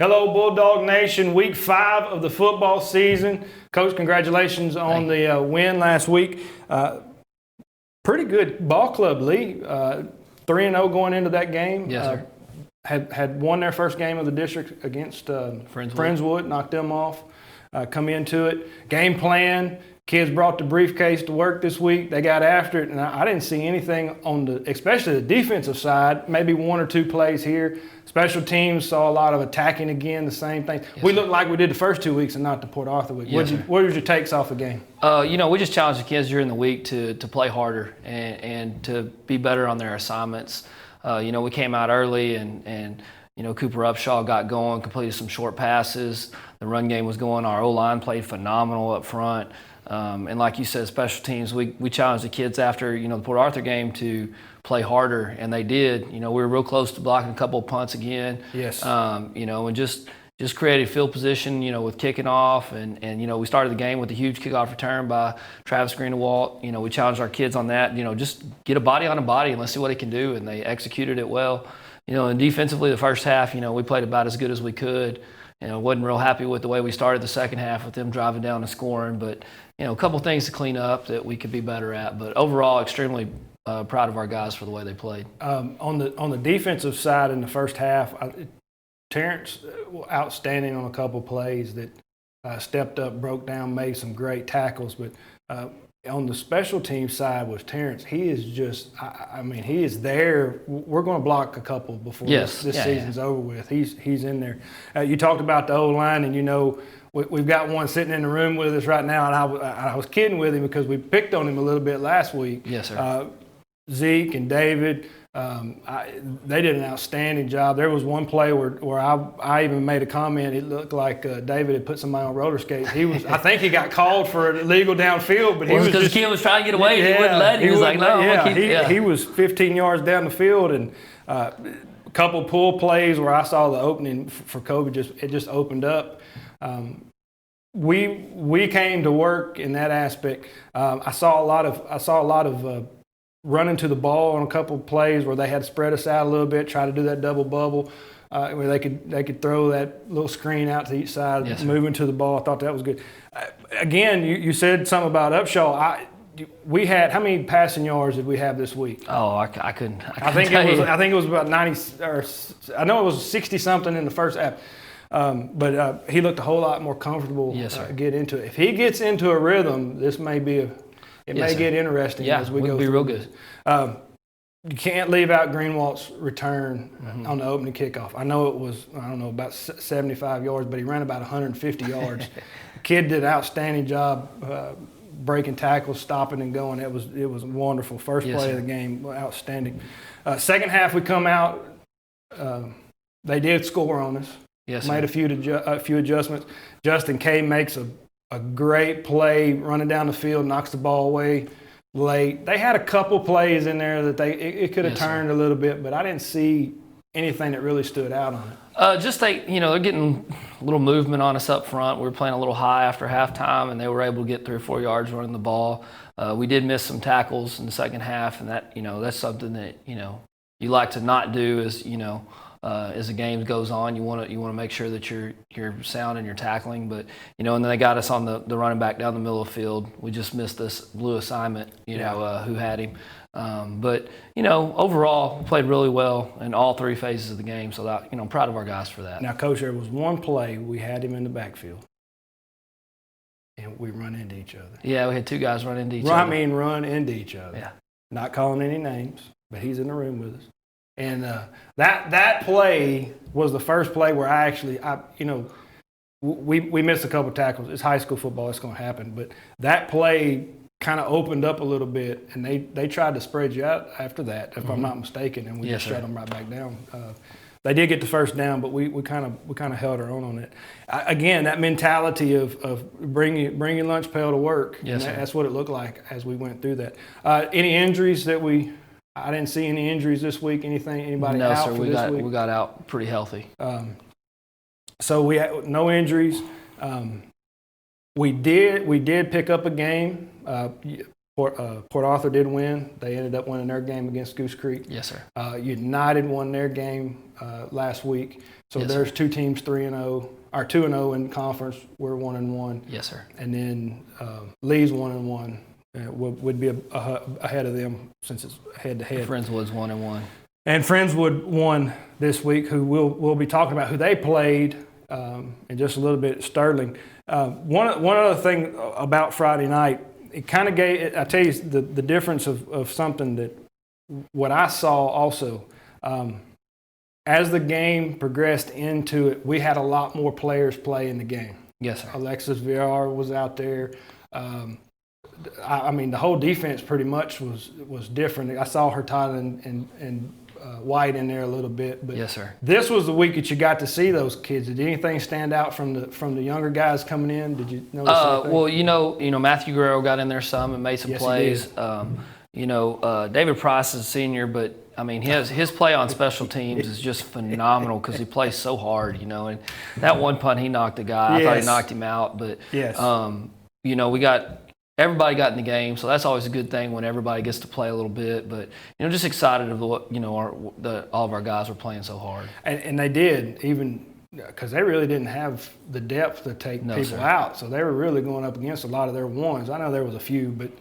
Hello, Bulldog Nation. Week 5 of the football season. Coach, congratulations on the win last week. Pretty good ball club, Lee. 3-0 going into that game. Yes, sir. Had won their first game of the district against Friendswood, knocked them off. Come into it. Game plan. Kids brought the briefcase to work this week. They got after it, and I didn't see anything on especially the defensive side, maybe one or two plays here. Special teams saw a lot of attacking again, the same thing. Yes, we looked like we did the first 2 weeks and not the Port Arthur week. Yes, what was your takes off the game? We just challenged the kids during the week to play harder and to be better on their assignments. We came out early and Cooper Upshaw got going, completed some short passes. The run game was going. Our O-line played phenomenal up front. And like you said, special teams, we challenged the kids after, the Port Arthur game to play harder, and they did. We were real close to blocking a couple of punts again. Yes. And just created field position, with kicking off. And we started the game with a huge kickoff return by Travis Greenewalt. We challenged our kids on that, just get a body on a body and let's see what he can do. And they executed it well. And defensively, the first half, we played about as good as we could. Wasn't real happy with the way we started the second half with them driving down and scoring. But, a couple things to clean up that we could be better at. But overall, extremely proud of our guys for the way they played. On the defensive side in the first half, Terrence outstanding on a couple plays that stepped up, broke down, made some great tackles. But on the special team side was Terrence. He is just, he is there. We're going to block a couple before this season's over with. He's in there. You talked about the O-line, and we've got one sitting in the room with us right now, and I was kidding with him because we picked on him a little bit last week. Yes, sir. Zeke and David, they did an outstanding job. There was one play where I even made a comment. It looked like David had put somebody on roller skates. I think he got called for illegal downfield, but he was because the kid was trying to get away. He wouldn't let. He was like, no. He was 15 yards down the field, and a couple pull plays where I saw the opening for Kobe. It just opened up. We came to work in that aspect. I saw a lot of running to the ball on a couple of plays where they had to spread us out a little bit, try to do that double bubble, where they could throw that little screen out to each side, moving to the ball. I thought that was good. Again, you said something about Upshaw. We had, how many passing yards did we have this week? Oh, I couldn't. I think it was about 90, or I know it was 60 something in the first half. But he looked a whole lot more comfortable. Yes, sir. Get into it. If he gets into a rhythm, this may be get interesting as we go. It'll be real good. You can't leave out Greenwalt's return on the opening kickoff. I know it was, about 75 yards, but he ran about 150 yards. The kid did an outstanding job breaking tackles, stopping and going. It was wonderful. First play of the game, outstanding. Second half, we come out. They did score on us. Yes, made a few adjustments. Justin Kay makes a great play running down the field, knocks the ball away late. They had a couple plays in there that it could have turned a little bit, but I didn't see anything that really stood out on it. They're getting a little movement on us up front. We were playing a little high after halftime, and they were able to get 3 or 4 yards running the ball. We did miss some tackles in the second half, and that that's something that you like to not do as the game goes on. You want to make sure that you're sound in your tackling, but and then they got us on the running back down the middle of the field. We just missed this blue assignment, who had him. But overall, we played really well in all 3 phases of the game. So that I'm proud of our guys for that. Now, Coach, there was one play we had him in the backfield, and we run into each other. Yeah, we had 2 guys run into each other. Run into each other. Yeah. Not calling any names, but he's in the room with us. And that play was the first play where we missed a couple tackles. It's high school football. It's going to happen. But that play kind of opened up a little bit, and they tried to spread you out after that, if I'm not mistaken, and we just shut them right back down. They did get the first down, but we kind of held our own on it. Again, that mentality of bring your lunch pail to work. Yes, that's what it looked like as we went through that. Any injuries that I didn't see any injuries this week. Anybody out for this week? We got out pretty healthy. So we had no injuries. We did pick up a game. Port Arthur did win. They ended up winning their game against Goose Creek. Yes, sir. United won their game last week. So Yes, there's sir. 2 teams 3-0, or 2-0 in conference. We're 1-1. Yes, sir. And then Lee's 1-1. Would be ahead of them since it's head to head. Friendswood's 1-1. And Friendswood won this week, who we'll be talking about who they played in just a little bit. Sterling. One other thing about Friday night, it kind of gave. I tell you the difference of something that what I saw also. As the game progressed into it, we had a lot more players play in the game. Yes, sir. Alexis VR was out there. I mean, the whole defense pretty much was different. I saw Hurtado and White in there a little bit, but yes, sir. This was the week that you got to see those kids. Did anything stand out from the younger guys coming in? Did you notice anything? Well, Matthew Guerrero got in there some and made some plays. David Price is a senior, but I mean, his play on special teams is just phenomenal because he plays so hard, and that one punt he knocked a guy. I thought he knocked him out, but everybody got in the game, so that's always a good thing when everybody gets to play a little bit. But just excited of what all of our guys were playing so hard. And they did, even because they really didn't have the depth to take people out, so they were really going up against a lot of their ones. I know there was a few, but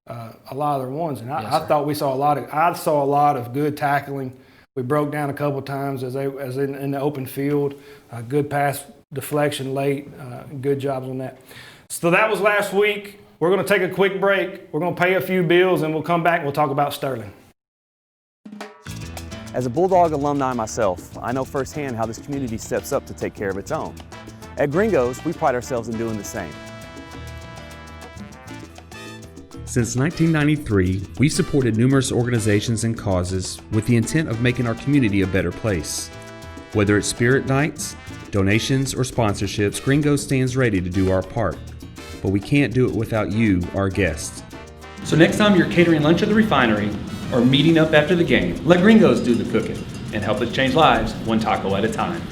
a lot of their ones, and I thought we saw I saw a lot of good tackling. We broke down a couple times as in the open field. Good pass deflection late. Good jobs on that. So that was last week. We're going to take a quick break. We're going to pay a few bills, and we'll come back and we'll talk about Sterling. As a Bulldog alumni myself, I know firsthand how this community steps up to take care of its own. At Gringos, we pride ourselves in doing the same. Since 1993, we've supported numerous organizations and causes with the intent of making our community a better place. Whether it's spirit nights, donations, or sponsorships, Gringos stands ready to do our part. But we can't do it without you, our guests. So next time you're catering lunch at the refinery or meeting up after the game, let Gringos do the cooking and help us change lives one taco at a time.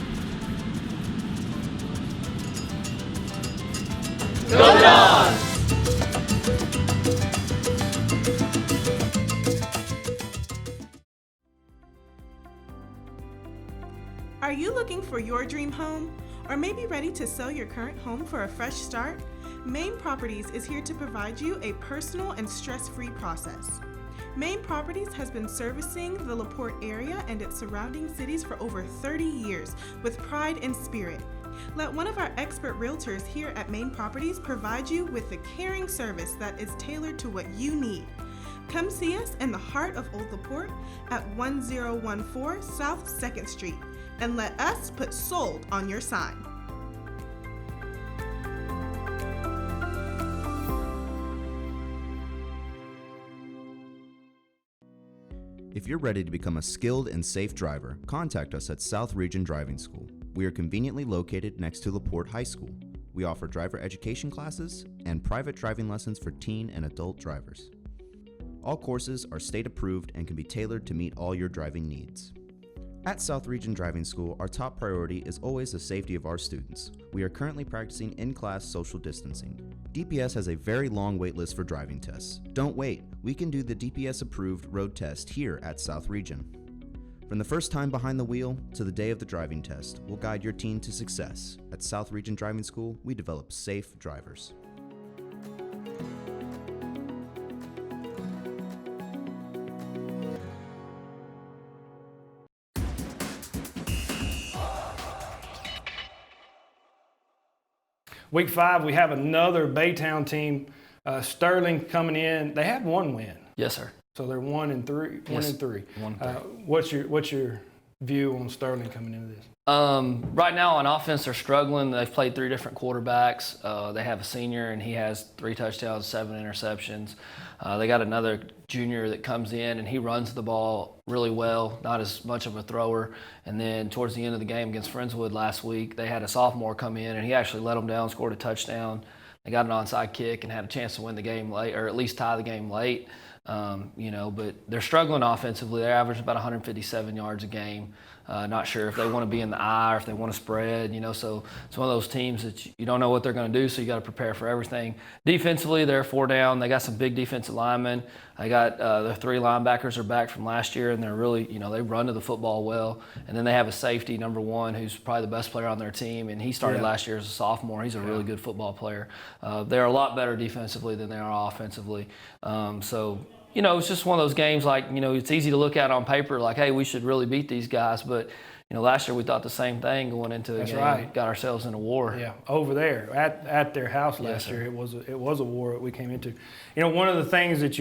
Go Dogs! Are you looking for your dream home? Or maybe ready to sell your current home for a fresh start? Main Properties is here to provide you a personal and stress-free process. Main Properties has been servicing the LaPorte area and its surrounding cities for over 30 years with pride and spirit. Let one of our expert realtors here at Main Properties provide you with the caring service that is tailored to what you need. Come see us in the heart of Old LaPorte at 1014 South 2nd Street and let us put sold on your sign. If you're ready to become a skilled and safe driver, contact us at South Region Driving School. We are conveniently located next to LaPorte High School. We offer driver education classes and private driving lessons for teen and adult drivers. All courses are state approved and can be tailored to meet all your driving needs. At South Region Driving School, our top priority is always the safety of our students. We are currently practicing in-class social distancing. DPS has a very long wait list for driving tests. Don't wait, we can do the DPS-approved road test here at South Region. From the first time behind the wheel to the day of the driving test, we'll guide your teen to success. At South Region Driving School, we develop safe drivers. Week 5, we have another Baytown team. Sterling coming in. They have one win. Yes, sir. So they're 1-3. Yes. 1-3. 1-3. What's your view on Sterling coming into this? Right now on offense, they're struggling. They've played 3 different quarterbacks. They have a senior, and he has 3 touchdowns, 7 interceptions. They got another junior that comes in, and he runs the ball really well, not as much of a thrower. And then towards the end of the game against Friendswood last week, they had a sophomore come in, and he actually let them down, scored a touchdown. They got an onside kick and had a chance to win the game late, or at least tie the game late. But they're struggling offensively. They're averaging about 157 yards a game. Not sure if they want to be in the eye or if they want to spread, so it's one of those teams that you don't know what they're going to do, so you got to prepare for everything. Defensively, they're 4 down. They got some big defensive linemen. They got their 3 linebackers are back from last year, and they're really, they run to the football well. And then they have a safety, number 1, who's probably the best player on their team, and he started last year as a sophomore. He's a really good football player. They're a lot better defensively than they are offensively. It's just one of those games it's easy to look at on paper like, hey, we should really beat these guys. But, last year we thought the same thing going into the game. Right. Got ourselves in a war. Yeah, over there at their house last year, it was a war that we came into. One of the things that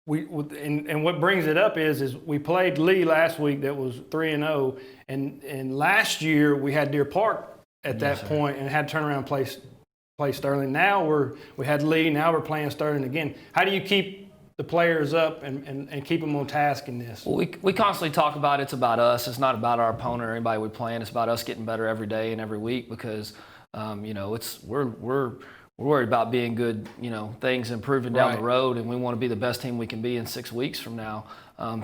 and what brings it up is we played Lee last week that was 3-0, and last year we had Deer Park at that point and had to turn around and play Sterling. Now we had Lee, now we're playing Sterling again. How do you keep the players up and keep them on task in this? Well, we constantly talk about it's about us. It's not about our opponent or anybody we play. It's about us getting better every day and every week because, we're worried about being good, things improving down the road, and we want to be the best team we can be in 6 weeks from now.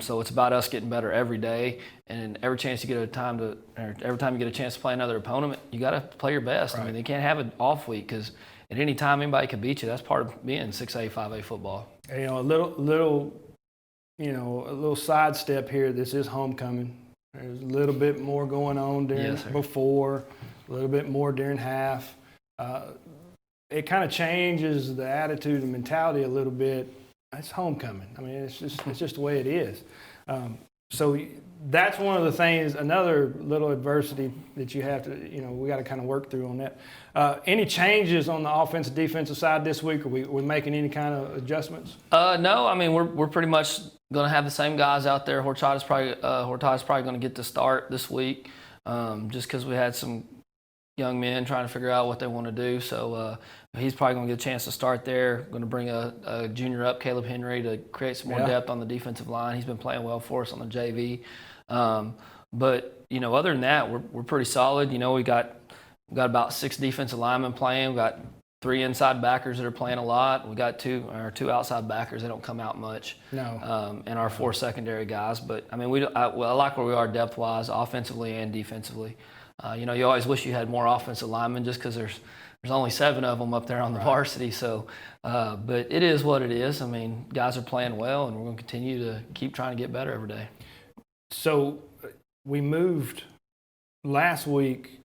So it's about us getting better every day, and every time you get a chance to play another opponent, you got to play your best. Right. I mean, they can't have an off week because at any time anybody can beat you. That's part of being 6A, 5A football. A little sidestep here. This is homecoming. There's a little bit more going on before, a little bit more during half. It kind of changes the attitude and mentality a little bit. It's homecoming. I mean, it's just the way it is. So that's one of the things, another little adversity that you have to, we got to kind of work through on that. Any changes on the offensive, defensive side this week? Are we making any kind of adjustments? No, I mean, we're pretty much going to have the same guys out there. Horchata's probably going to get the start this week just because we had some young men trying to figure out what they want to do. So he's probably going to get a chance to start there. Going to bring a junior up, Caleb Henry, to create some more depth on the defensive line. He's been playing well for us on the JV. But other than that, we're pretty solid. We got about 6 defensive linemen playing. We got 3 inside backers that are playing a lot. We got 2 outside backers. They don't come out much. No. And our 4 secondary guys. But I mean, I like where we are depth-wise, offensively and defensively. You always wish you had more offensive linemen just because there's only 7 of them up there on the varsity. So, but it is what it is. I mean, guys are playing well, and we're going to continue to keep trying to get better every day. So we moved last week.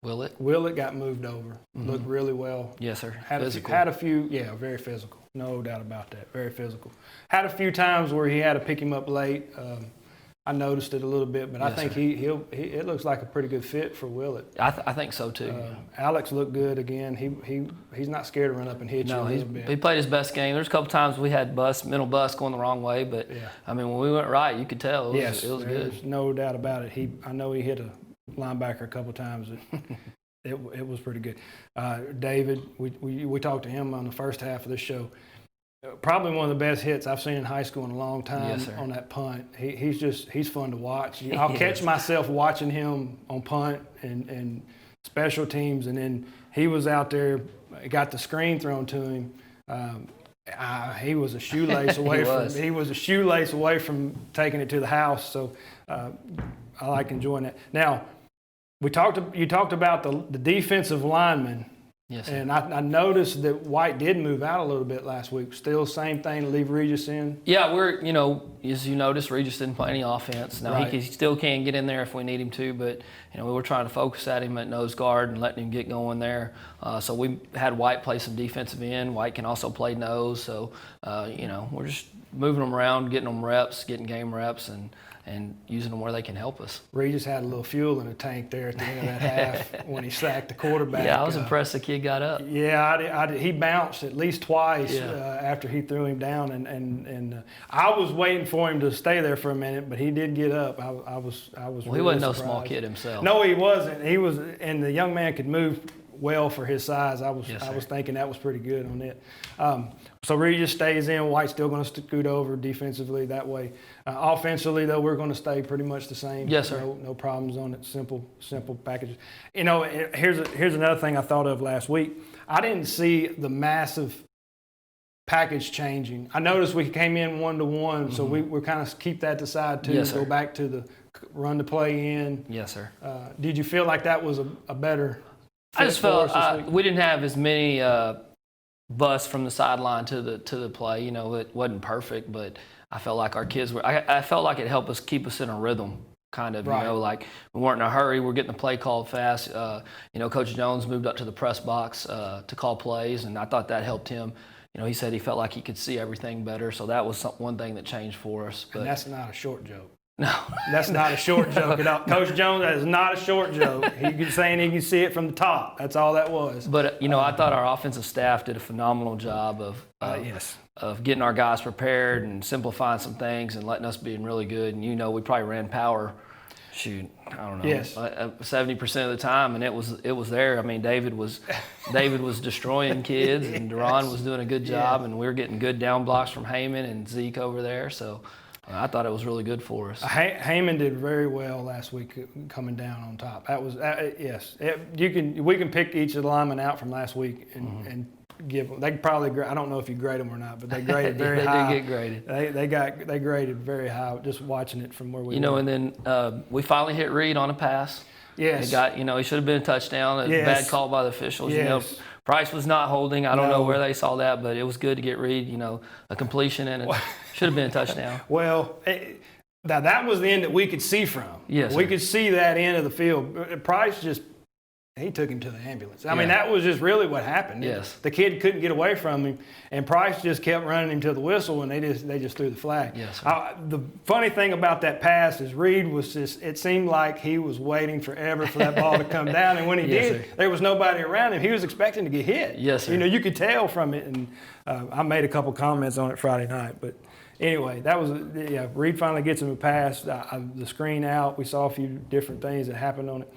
Willett got moved over. Mm-hmm. Looked really well. Yes, sir. Had a few, very physical. No doubt about that. Very physical. Had a few times where he had to pick him up late. I noticed it a little bit, but I think it looks like a pretty good fit for Willett. I think so too. Alex looked good again. He's not scared to run up and hit you a little bit. He played his best game. There's a couple times we had mental bus going the wrong way, but I mean when we went right, you could tell it was good. There's no doubt about it. I know he hit a linebacker a couple times. It was pretty good. David, we talked to him on the first half of this show. Probably one of the best hits I've seen in high school in a long time on that punt. He's fun to watch. I'll catch myself watching him on punt and special teams, and then he was out there, got the screen thrown to him. He was a shoelace away from taking it to the house. So I like enjoying that. Now, you talked about the defensive linemen. Yes, sir. And I noticed that White did move out a little bit last week. Still same thing, leave Regis in? Yeah, as you noticed, Regis didn't play any offense. Now, he still can get in there if we need him to, but, we were trying to focus at him at nose guard and letting him get going there. So we had White play some defensive end. White can also play nose. So, we're just moving them around, getting them reps, getting game reps, and using them where they can help us. Regis had a little fuel in the tank there at the end of that half when he sacked the quarterback. Yeah, I was impressed the kid got up. Yeah, he bounced at least twice after he threw him down, and I was waiting for him to stay there for a minute, but he did get up. I was really he wasn't no surprised. small kid himself. No, he wasn't. He was, and the young man could move well for his size. I was thinking that was pretty good on it. So Regis stays in. White's still going to scoot over defensively that way. Offensively, though, we're going to stay pretty much the same. Yes, sir. No problems on it. Simple packages. Here's another thing I thought of last week. I didn't see the massive package changing. I noticed we came in 1-to-1, so we're kind of keep that to side too. Yes, go sir. back to the run the play in. Yes, sir. Did you feel like that was a better? I just felt we didn't have as many busts from the sideline to the play. You know, it wasn't perfect, but I felt like our kids were. I felt like it helped us keep us in a rhythm. Kind of, Right. you know, like we weren't in a hurry. We're getting the play called fast. You know, Coach Jones moved up to the press box to call plays, and I thought that helped him. You know, he said he felt like he could see everything better, so that was one thing that changed for us. But And that's not a short joke. no, That's not a short joke at all. Coach Jones, that is not a short joke. He's saying he can see it from the top. That's all that was. but you know, I thought our offensive staff did a phenomenal job Yes. of getting our guys prepared and simplifying some things and letting us be really good. And you know, we probably ran power. Shoot, I don't know. Yes. 70% of the time, and it was there. I mean, David was destroying kids, and Duran was doing a good job, and we were getting good down blocks from Heyman and Zeke over there. So I thought it was really good for us. Heyman did very well last week coming down on top. That was yes. We can pick each of the linemen out from last week and give them. They probably I don't know if you grade them or not, but they graded very high. They did get graded. They graded very high just watching it from where we. You know, were. and then we finally hit Reed on a pass. Yes. It got, you know, he should have been a touchdown. A Yes. bad call by the officials. You know, Yes. Price was not holding. I don't know No. where they saw that, but it was good to get Reed, you know, a completion, and it should have been a touchdown. Well, now that was the end that we could see from. Yes, we sir. could see that end of the field. Price he took him to the ambulance. I mean, Yeah. that was just really what happened. Yes. The kid couldn't get away from him, and Price just kept running him to the whistle, and they just threw the flag. Yes, sir. The funny thing about that pass is Reed was it seemed like he was waiting forever for that ball to come down, and when he Yes, did, sir. there was nobody around him. He was expecting to get hit. Yes, sir. You know, you could tell from it, and I made a couple comments on it Friday night, but anyway, that was Reed finally gets him a pass. The screen out. We saw a few different things that happened on it.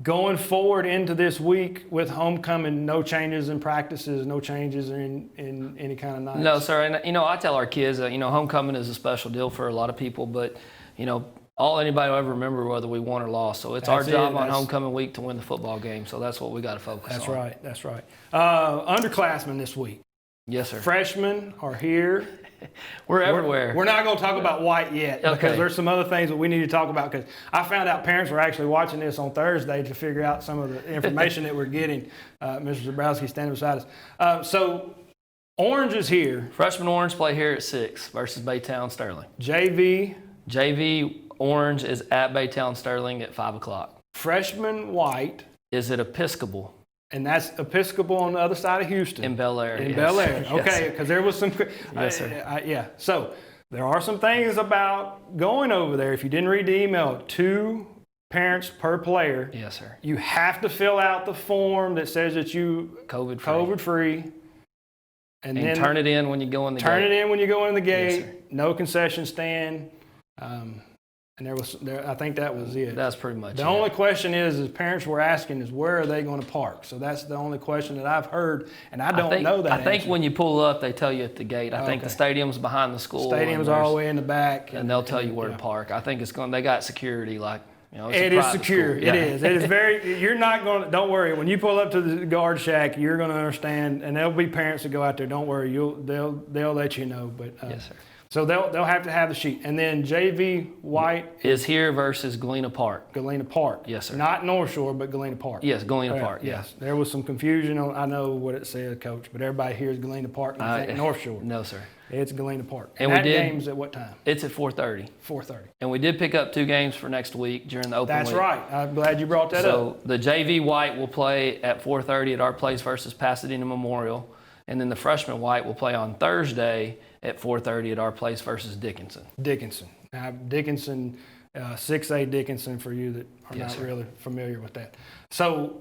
Going forward into this week with homecoming, no changes in practices, no changes in any kind of nights. No, sir. And, you know, I tell our kids that, you know, homecoming is a special deal for a lot of people, but, you know, all anybody will ever remember whether we won or lost. So it's our job on homecoming week to win the football game. So that's what we got to focus on. That's right. That's right. Underclassmen this week. Yes, sir. Freshmen are here. We're everywhere. We're not going to talk about White yet because Okay. there's some other things that we need to talk about, because I found out parents were actually watching this on Thursday to figure out some of the information that we're getting. Mr. Zabrowski standing beside us. So Orange is here. Freshman Orange play here at 6 versus Baytown Sterling. JV Orange is at Baytown Sterling at 5 o'clock. Freshman White. Is it Episcopal? And that's Episcopal on the other side of Houston. In Bel Air. In yes. Bel Air. Yes, Okay, sir. because there was some. Yes, sir. Yeah. So there are some things about going over there. If you didn't read the email, 2 parents per player. Yes, sir. You have to fill out the form that says that you COVID free. And then turn it in when you go in the gate. Turn it in when you go in the gate. Yes, sir. No concession stand. And I think that was it. That's pretty much The it. only question is parents were asking is where are they going to park? So that's the only question that I've heard, and I don't know that I think answer. when you pull up, they tell you at the gate. I think the stadium's behind the school. Stadium's all the way in the back, and they'll tell you where to park. I think they got security, like, you know, it's a It is private secure. school. It is. It is very. You're not going. Don't worry. When you pull up to the guard shack, you're going to understand, and there'll be parents that go out there. Don't worry. They'll let you know. But Yes, sir. So they'll have to have the sheet, and then JV White is here versus Galena Park. Galena Park. Yes, sir. Not North Shore, but Galena Park. Yes, Galena Park. Yes. There was some confusion on. I know what it said, Coach, but everybody hears Galena Park and I think North Shore. No, sir. It's Galena Park. And that we did. game's at what time? It's at 4:30. 4:30. And we did pick up 2 games for next week during the open week. That's right. I'm glad you brought that up. So the JV White will play at 4:30 at our place versus Pasadena Memorial, and then the freshman White will play on Thursday at 4:30 at our place versus Dickinson. Dickinson. Now, Dickinson, 6A Dickinson for you that are Yes, not sir. really familiar with that. So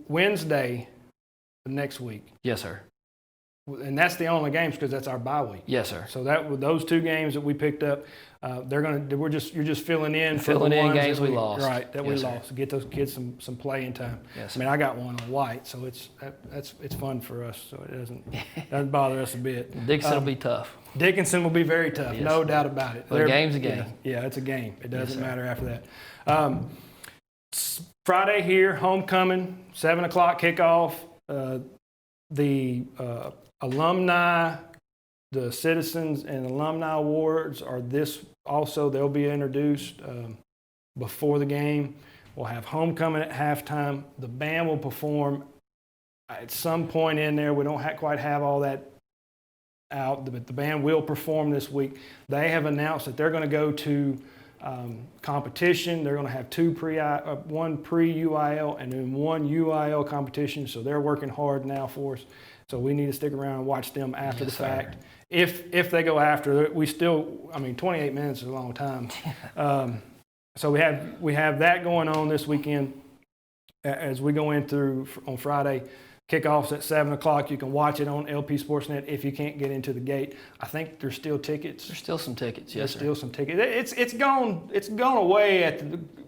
Wednesday of next week, Yes, sir. and that's the only games because that's our bye week. Yes, sir. So those 2 games that we picked up, you're just filling in for Filling the in ones games that we lost. Right, that we Yes, sir. lost. Get those kids some playing time. Yes, I mean, I got one on White, so it's fun for us. So it doesn't bother us a bit. Dickinson will be tough. Dickinson will be very tough, Yes. no doubt about it. But a game's a game. Yeah, it's a game. It doesn't sir. matter after that. Friday here, homecoming, 7 o'clock kickoff. The alumni, the citizens and alumni awards are this also. They'll be introduced before the game. We'll have homecoming at halftime. The band will perform at some point in there. We don't quite have all that out, but the band will perform this week. They have announced that they're going to go to competition. They're going to have one pre-UIL and then one UIL competition. So they're working hard now for us. So we need to stick around and watch them after the fact. If they go after it, 28 minutes is a long time. So we have that going on this weekend as we go in through on Friday. Kickoffs at 7 o'clock. You can watch it on LP Sportsnet if you can't get into the gate. I think there's still tickets. There's still some tickets, yes, There's still some tickets. It's gone away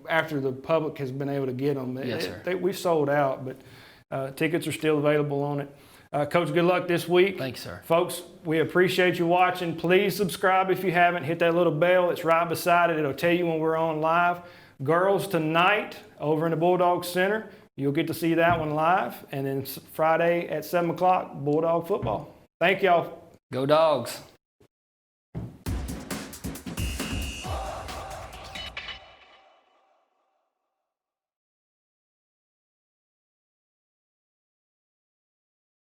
after the public has been able to get them. Yes, sir. We sold out, but tickets are still available on it. Coach, good luck this week. Thanks, sir. Folks, we appreciate you watching. Please subscribe if you haven't. Hit that little bell. It's right beside it. It'll tell you when we're on live. Girls tonight over in the Bulldog Center. You'll get to see that one live. And then Friday at 7 o'clock, Bulldog football. Thank y'all. Go Dogs.